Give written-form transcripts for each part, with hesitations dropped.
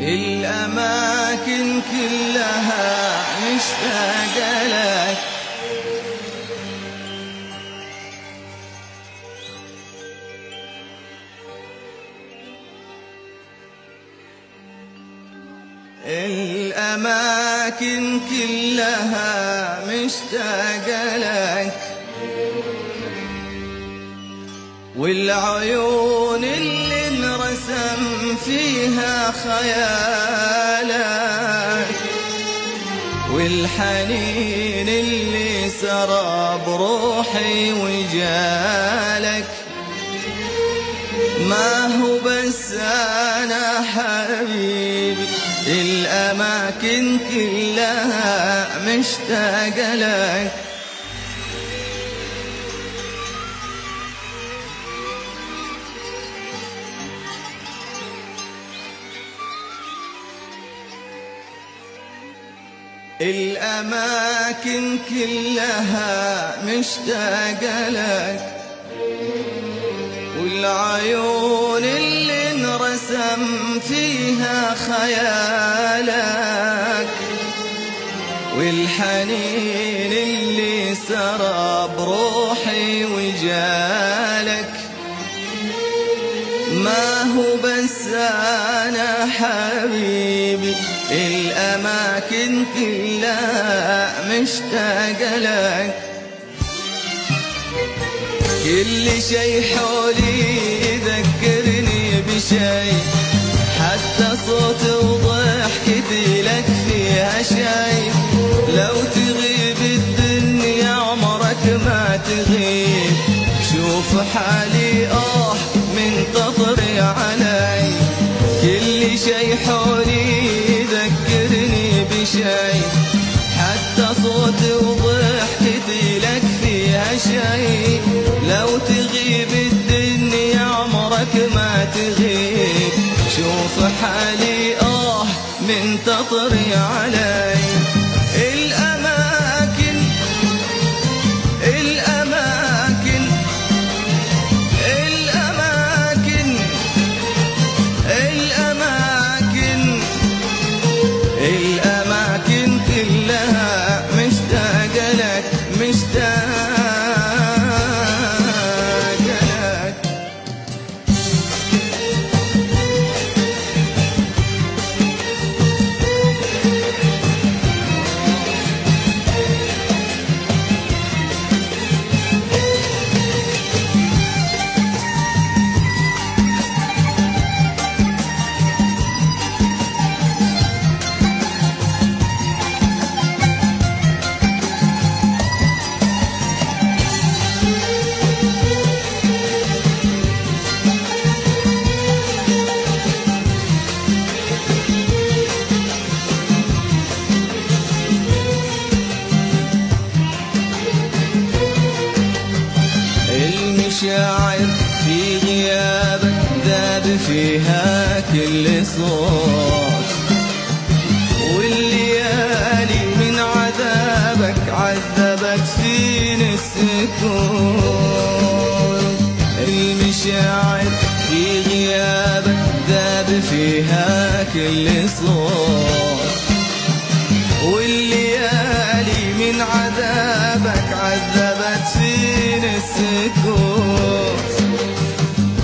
الأماكن كلها مشتاقة لك، الأماكن كلها مشتاقة لك، والعيون اللي انرسم فيها خيالك، والحنين اللي سرى بروحي وجالك. ما هو بس أنا حبيبي، الأماكن كلها مشتاقة لك، الأماكن كلها مشتاقة لك، والعيون اللي انرسم فيها خيالك، والحنين اللي سرى بروحي وجالك. ما هو بس أنا حبيبي، الأماكن كلها مشتاقة لك، كل شي حولي يذكرني بشي، حتى صوت وضحكتي لك فيها شي. لو تغيب الدنيا عمرك ما تغيب، شوف حالي منتظري علي. كل شي حولي يذكرني بشي، حتى صوت وضحكتي لك فيها شي. لو تغيب الدنيا عمرك ما تغيب، شوف حالي منتظري علي. الأماكن الأماكن الأماكن الأماكن الأماكن كلها مشتاقة لك، مشتاقة لك. المشاعر في غيابك ذاب فيها كل صوت، والليالي من عذابك عذبت فيني السكون. المشاعر في غيابك ذاب فيها كل صوت، والليالي من عذابك عذبت فيني السكوت.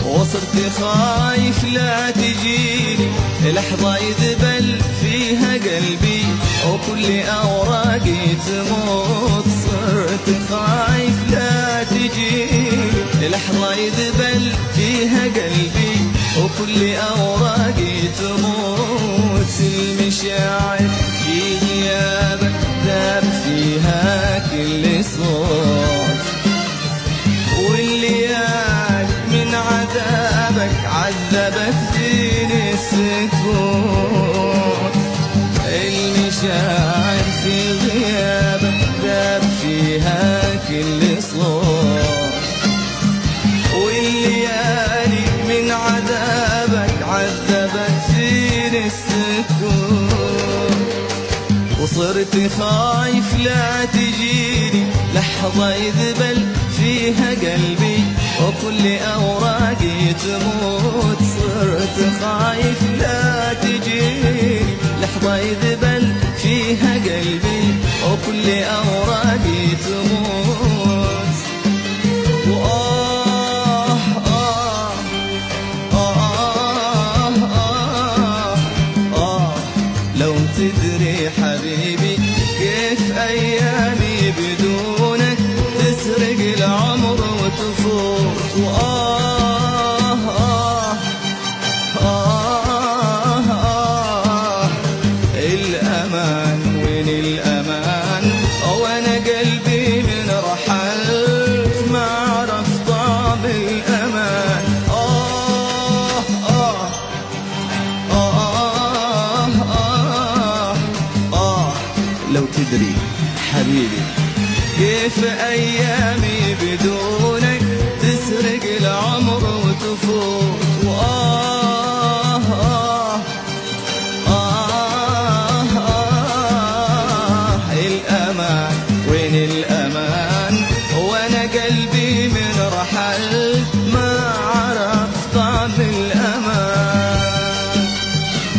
وصرت خايف لا تجيني لحظة يذبل فيها قلبي، وكل أوراقي تموت. صرت خايف لا تجيني لحظة يذبل فيها قلبي، وكل أوراقي تموت. المشاعر في غيابك ذاب فيها كل صوت، والليالي من عذابك عذبت فيني السكوت. المشاعر في غيابك ذاب فيها كل صوت، والليالي من عذابك عذبت فيني السكوت. وصرت خايف لا تجيني لحظة يذبل فيها قلبي، وكل أوراقي تموت. صرت خايف لا تجيني وكل أوراقي تموت. وآه آه آه آه آه لو تدري حبيبي كيف أيامي بدونك تسرق العمر وتفوت. وآه آه آه آه الأمان وين الأمان، وأنا قلبي من رحلت ما عرف طعم الأمان. آه آه آه آه آه لو تدري حبيبي كيف أيامي بدونك تسرق العمر وتفوت. وآه آه الأمان وين الأمان، وأنا قلبي من رحلت ما عرف طعم الأمان.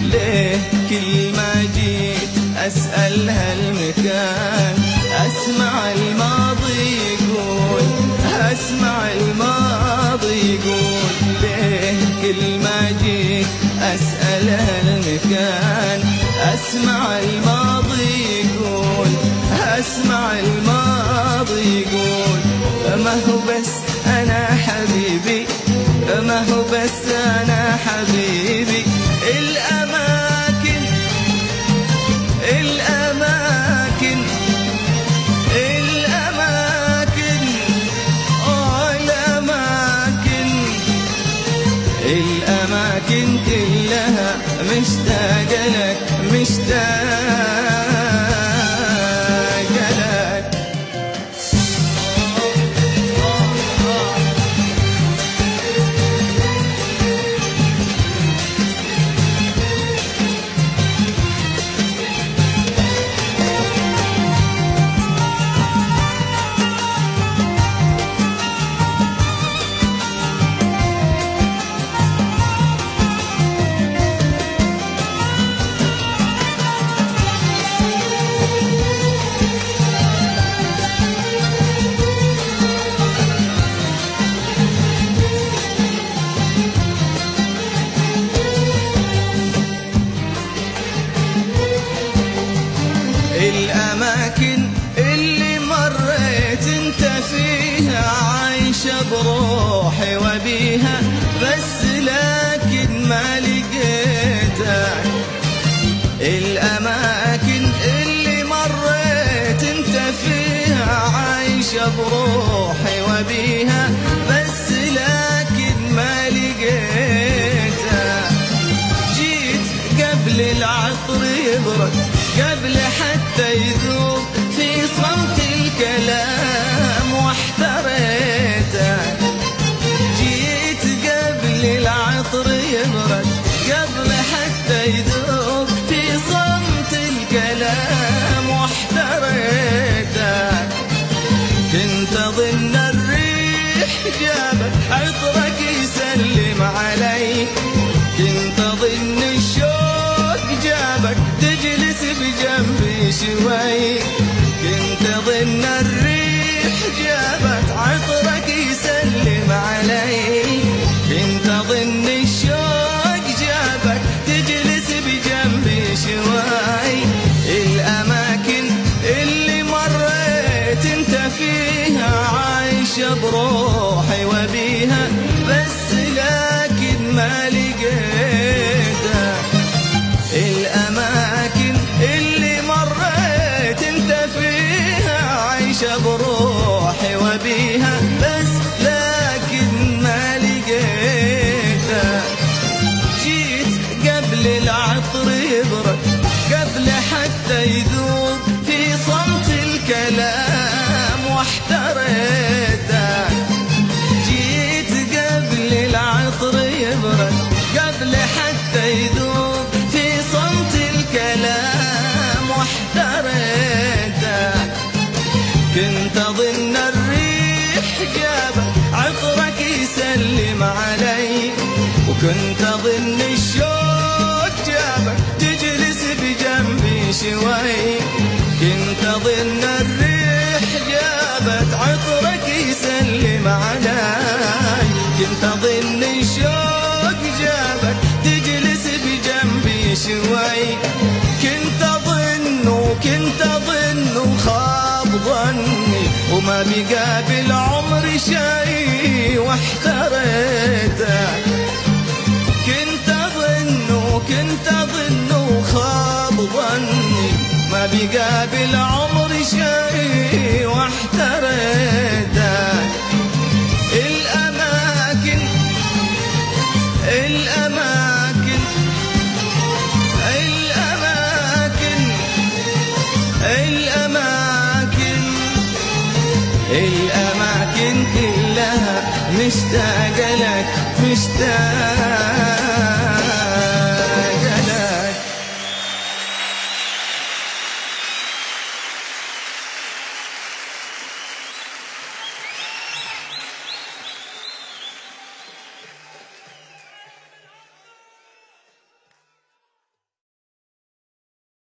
ليه كل ما جيت أسأل هالمكان أسمع الماضي يقول، أسمع الماضي يقول. ليه كل ما جيت أسأل هالمكان أسمع الماضي يقول، أسمع الماضي يقول. ما هو بس أنا حبيبي، ما هو بس أنا حبيبي، الأماكن الأماكن الأماكن الأماكن الأماكن كلها مشتاقة لك مشتاقة لك. الأماكن اللي مريت انت فيها عايشة بروحي وبيها، بس لكن ما لقيتك. الأماكن اللي مريت انت فيها عايشة بروحي وبيها، بس لكن ما لقيتك. جيت قبل العطر يبرد، قبل حتى يذوب في صمت الكلام واحتريتك. جيت قبل العطر يبرد، قبل حتى يذوب في صمت الكلام واحتريتك. كنت مني شوق جابك تجلس بجنبي شوي. كنت أظن وخاب ظني وما بقى بالعمر شي واحتريتك. كنت أظن وخاب ظني ما بقى بالعمر شي واحتريتك. الأماكن كلها مشتاق لك مشتاق